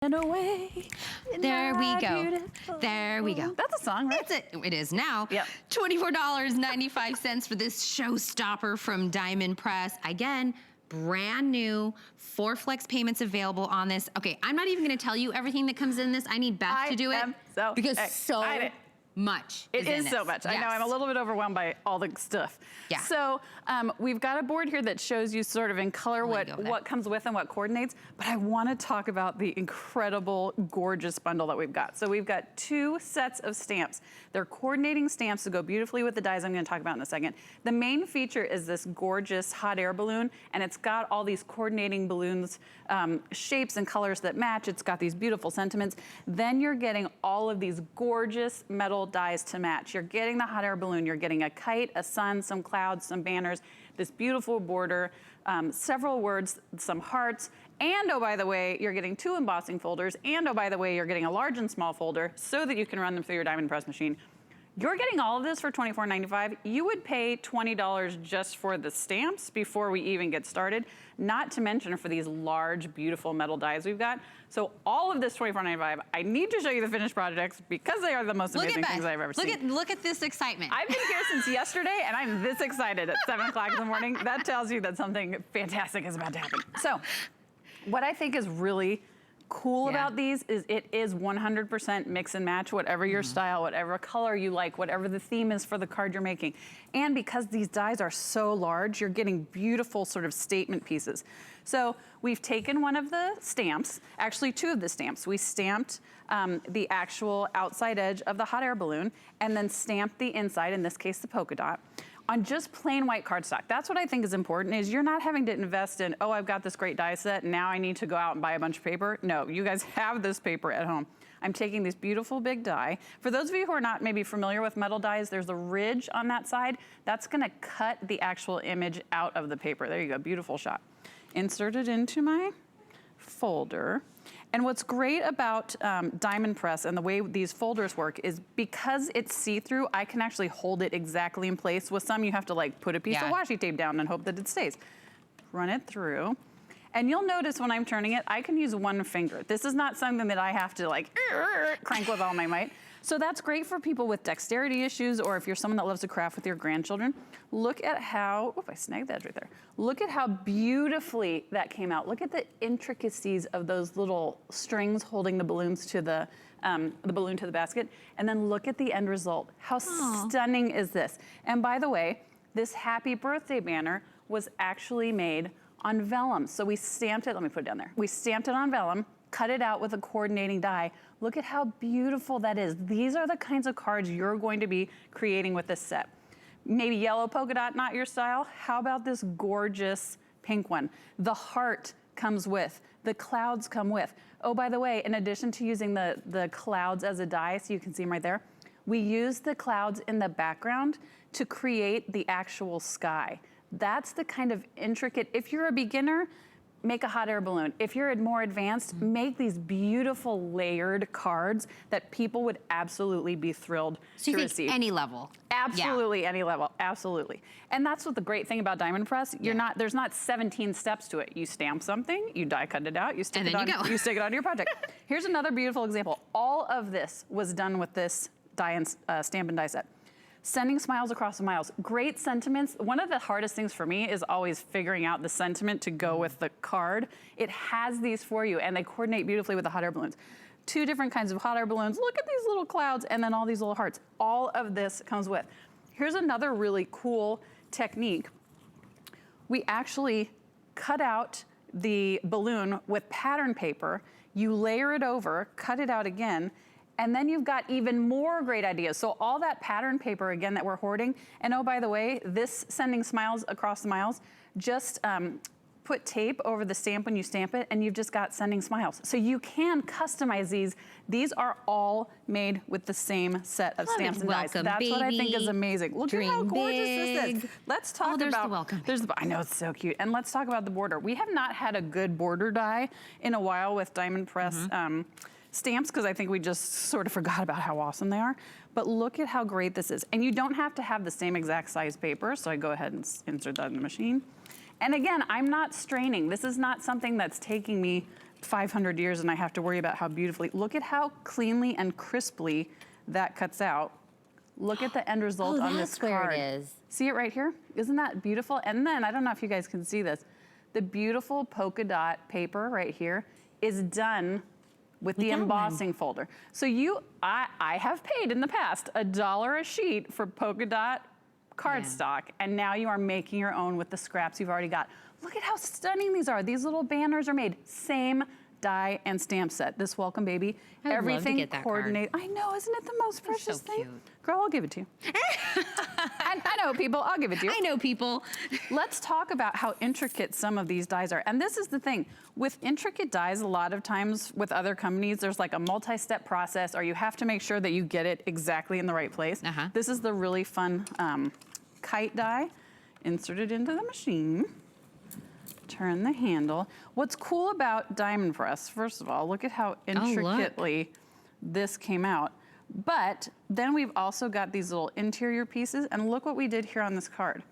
And away. There we go. There we go. That's a song, right? It is now. Yep. $24.95 for this showstopper from Diamond Press. Again, brand new, 4 flex payments available on this. Okay, I'm not even gonna tell you everything that comes in this. I need Beth to do it. Because so much It is so much. Yes. I know, I'm a little bit overwhelmed by all the stuff. Yeah. So we've got a board here that shows you sort of in color what comes with and what coordinates, but I wanna talk about the incredible, gorgeous bundle that we've got. So we've got 2 sets of stamps. They're coordinating stamps to go beautifully with the dies I'm gonna talk about in a second. The main feature is this gorgeous hot air balloon, and it's got all these coordinating balloons, shapes and colors that match. It's got these beautiful sentiments. Then you're getting all of these gorgeous metal dies to match. You're getting the hot air balloon, you're getting a kite, a sun, some clouds, some banners, this beautiful border, several words, some hearts, and oh, by the way, you're getting 2 embossing folders, and oh, by the way, you're getting a large and small folder so that you can run them through your Diamond Press machine. You're getting all of this for $24.95. You would pay $20 just for the stamps before we even get started, not to mention for these large, beautiful metal dies we've got. So all of this $24.95, I need to show you the finished projects because they are the most amazing things I've ever seen. Look at this excitement. I've been here since yesterday and I'm this excited at 7 o'clock in the morning. That tells you that something fantastic is about to happen. So what I think is really cool about these is it is 100% mix and match, whatever your style, whatever color you like, whatever the theme is for the card you're making. And because these dies are so large, you're getting beautiful sort of statement pieces. So we've taken one of the stamps, actually 2 of the stamps. We stamped the actual outside edge of the hot air balloon and then stamped the inside, in this case the polka dot, on just plain white cardstock. That's what I think is important, is you're not having to invest in, oh, I've got this great die set, and now I need to go out and buy a bunch of paper. No, you guys have this paper at home. I'm taking this beautiful big die. For those of you who are not maybe familiar with metal dies, there's a ridge on that side. That's gonna cut the actual image out of the paper. There you go, beautiful shot. Insert it into my folder. And what's great about Diamond Press and the way these folders work is because it's see-through, I can actually hold it exactly in place. With some, you have to like put a piece of washi tape down and hope that it stays. Run it through. And you'll notice when I'm turning it, I can use 1 finger. This is not something that I have to like crank with all my might. So that's great for people with dexterity issues, or if you're someone that loves to craft with your grandchildren. Look at how, I snagged the edge right there. Look at how beautifully that came out. Look at the intricacies of those little strings holding the balloons to the balloon to the basket. And then look at the end result. How stunning is this? And by the way, this happy birthday banner was actually made on vellum. So we stamped it, let me put it down there. We stamped it on vellum, cut it out with a coordinating die. Look at how beautiful that is. These are the kinds of cards you're going to be creating with this set. Maybe yellow polka dot, not your style. How about this gorgeous pink one? The heart comes with, the clouds come with. Oh, by the way, in addition to using the clouds as a die, so you can see them right there, we use the clouds in the background to create the actual sky. That's the kind of intricate, if you're a beginner, make a hot air balloon. If you're more advanced, make these beautiful layered cards that people would absolutely be thrilled to receive. Any level. Absolutely, any level, absolutely. And that's what the great thing about Diamond Press, there's not 17 steps to it. You stamp something, you die cut it out, you stick it on, you stick it on your project. Here's another beautiful example. All of this was done with this stamp and die set. Sending smiles across the miles. Great sentiments. One of the hardest things for me is always figuring out the sentiment to go with the card. It has these for you, and they coordinate beautifully with the hot air balloons. 2 different kinds of hot air balloons. Look at these little clouds, and then all these little hearts. All of this comes with. Here's another really cool technique. We actually cut out the balloon with pattern paper. You layer it over, cut it out again, and then you've got even more great ideas. So all that pattern paper, again, that we're hoarding, and oh, by the way, this sending smiles across the miles, just put tape over the stamp when you stamp it, and you've just got sending smiles. So you can customize these. These are all made with the same set of stamps and dies. That's what I think is amazing. Look at how gorgeous this is. Let's talk about, the welcome. I know, it's so cute. And let's talk about the border. We have not had a good border die in a while with Diamond Press stamps, because I think we just sort of forgot about how awesome they are. But look at how great this is. And you don't have to have the same exact size paper, so I go ahead and insert that in the machine. And again, I'm not straining. This is not something that's taking me 500 years and I have to worry about how beautifully, look at how cleanly and crisply that cuts out. Look at the end result on this card. Where it is. See it right here? Isn't that beautiful? And then, I don't know if you guys can see this, the beautiful polka dot paper right here is done with the embossing folder. So I have paid in the past $1 a sheet for polka dot cardstock, and now you are making your own with the scraps you've already got. Look at how stunning these are. These little banners are made. Same die and stamp set. This welcome baby, I would everything love to get that coordinated. I know, isn't it the most precious so thing? cute. Girl, I'll give it to you. I know people, I'll give it to you. I know people. Let's talk about how intricate some of these dies are. And this is the thing, with intricate dies, a lot of times with other companies, there's like a multi-step process, or you have to make sure that you get it exactly in the right place. This is the really fun kite die. Insert it into the machine. Turn the handle. What's cool about Diamond Press, first of all, look at how intricately this came out. But then we've also got these little interior pieces, and look what we did here on this card.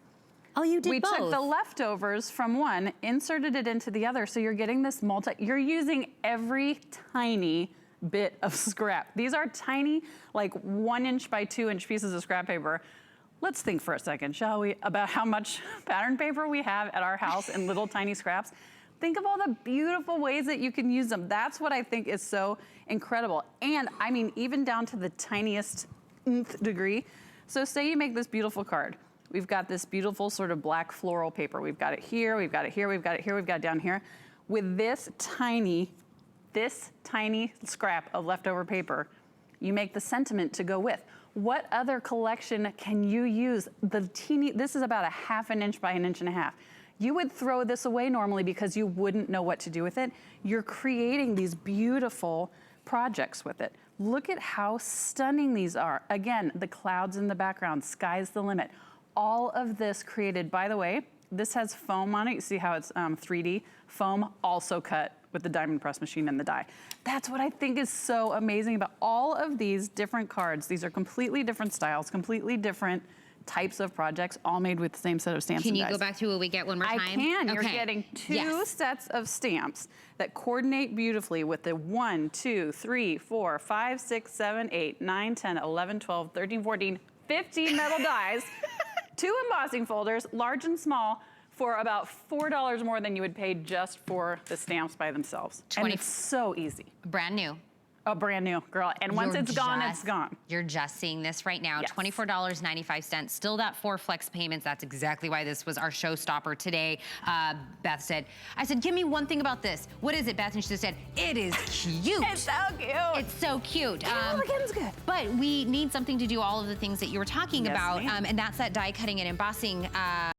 Oh, you did both. We took the leftovers from one, inserted it into the other, so you're getting this you're using every tiny bit of scrap. These are tiny, like 1 inch by 2 inch pieces of scrap paper. Let's think for a second, shall we, about how much pattern paper we have at our house in little tiny scraps. Think of all the beautiful ways that you can use them. That's what I think is so incredible. And I mean, even down to the tiniest nth degree. So say you make this beautiful card. We've got this beautiful sort of black floral paper. We've got it here, we've got it here, we've got it here, we've got it down here. With this tiny scrap of leftover paper, you make the sentiment to go with. What other collection can you use? This is about a 1/2 inch by 1.5 inches. You would throw this away normally because you wouldn't know what to do with it. You're creating these beautiful projects with it. Look at how stunning these are. Again, the clouds in the background, sky's the limit. All of this created, by the way, this has foam on it. You see how it's 3D? Foam also cut with the Diamond Press machine and the die. That's what I think is so amazing about all of these different cards. These are completely different styles, completely different types of projects, all made with the same set of stamps and dies. Can you go back to what we get one more time? I can. You're getting two sets of stamps that coordinate beautifully with the 1, 2, 3, 4, 5, 6, 7, 8, 9, 10, 11, 12, 13, 14, 15 metal dies, 2 embossing folders, large and small, for about $4 more than you would pay just for the stamps by themselves. And it's so easy. Brand new. Oh, brand new, girl. And once it's gone, it's gone. You're just seeing this right now. Yes. $24.95. Still that 4 flex payments. That's exactly why this was our showstopper today. Beth said, I said, give me one thing about this. What is it, Beth? And she just said, it is cute. It's so cute. It's so cute. And it's good. But we need something to do all of the things that you were talking about. And that's that die cutting and embossing